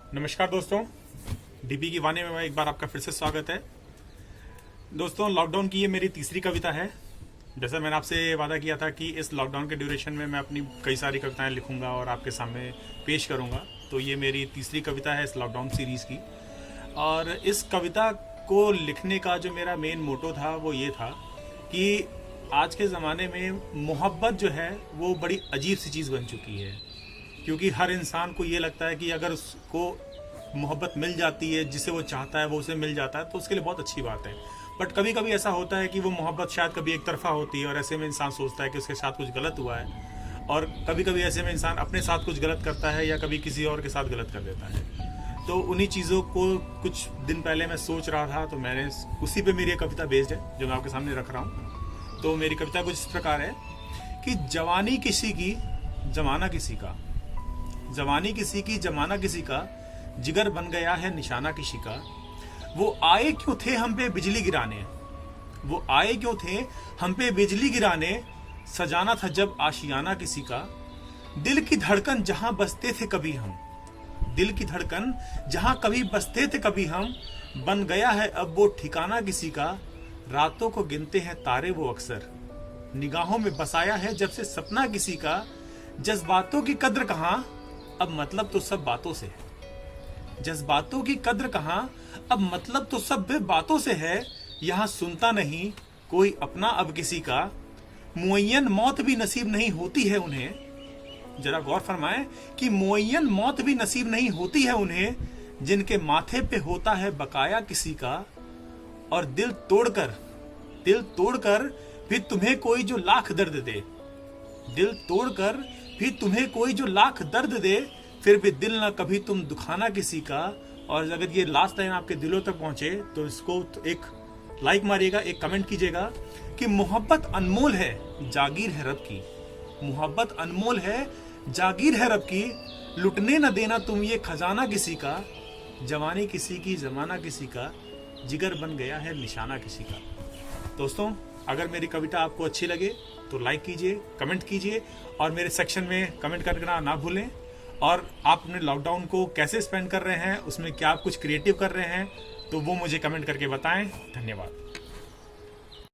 नमस्कार दोस्तों, डीपी की वाणी में एक बार आपका फिर से स्वागत है। दोस्तों, लॉकडाउन की ये मेरी तीसरी कविता है। जैसा मैंने आपसे वादा किया था कि इस लॉकडाउन के ड्यूरेशन में मैं अपनी कई सारी कविताएं लिखूंगा और आपके सामने पेश करूंगा, तो ये मेरी तीसरी कविता है इस लॉकडाउन सीरीज़ की। और इस कविता को लिखने का जो मेरा मेन मोटो था वो ये था कि आज के ज़माने में मोहब्बत जो है वो बड़ी अजीब सी चीज़ बन चुकी है, क्योंकि हर इंसान को ये लगता है कि अगर उसको मोहब्बत मिल जाती है, जिसे वो चाहता है वो उसे मिल जाता है, तो उसके लिए बहुत अच्छी बात है। बट कभी कभी ऐसा होता है कि वो मोहब्बत शायद कभी एक तरफा होती है और ऐसे में इंसान सोचता है कि उसके साथ कुछ गलत हुआ है, और कभी कभी ऐसे में इंसान अपने साथ कुछ गलत करता है या कभी किसी और के साथ गलत कर देता है। तो उन्हीं चीज़ों को कुछ दिन पहले मैं सोच रहा था, तो मैंने उसी पे मेरी कविता बेस्ड है जो मैं आपके सामने रख रहा हूँ। तो मेरी कविता कुछ इस प्रकार है कि जवानी किसी की, जमाना किसी का, जवानी किसी की, जमाना किसी का, जिगर बन गया है निशाना किसी का। वो आए क्यों थे हम पे बिजली गिराने, वो आए क्यों थे हम पे बिजली गिराने, सजाना था जब आशियाना किसी का। दिल की धड़कन जहां बसते थे कभी हम, दिल की धड़कन जहां कभी बसते थे कभी हम, बन गया है अब वो ठिकाना किसी का। रातों को गिनते हैं तारे वो अक्सर, निगाहों में बसाया है जब से सपना किसी का। जज्बातों की कद्र कहाँ, अब मतलब तो सब बातों से है। जज्बातों की कद्र कहाँ, अब मतलब तो सब बातों से है। यहाँ सुनता नहीं कोई अपना अब किसी का, मुअय्यन मौत भी नसीब नहीं होती है उन्हें। जरा गौर फरमाएं कि मुअय्यन मौत भी नसीब नहीं होती है उन्हें, जिनके माथे पे होता है बकाया किसी का। और दिल तोड़कर भी तुम्हें कोई जो लाख दर्द दे, दिल तोड़कर भी तुम्हें कोई जो लाख दर्द दे, फिर भी दिल ना कभी तुम दुखाना किसी का। और अगर ये लास्ट लाइन आपके दिलों तक पहुंचे तो इसको एक लाइक मारिएगा, एक कमेंट कीजिएगा कि मोहब्बत अनमोल है, जागीर है रब की। मोहब्बत अनमोल है, जागीर है रब की, लुटने न देना तुम ये खजाना किसी का। जवानी किसी की, जमाना किसी का, जिगर बन गया है निशाना किसी का। दोस्तों, अगर मेरी कविता आपको अच्छी लगे तो लाइक कीजिए, कमेंट कीजिए और मेरे सेक्शन में कमेंट करना ना भूलें। और आप अपने लॉकडाउन को कैसे स्पेंड कर रहे हैं, उसमें क्या आप कुछ क्रिएटिव कर रहे हैं, तो वो मुझे कमेंट करके बताएं। धन्यवाद।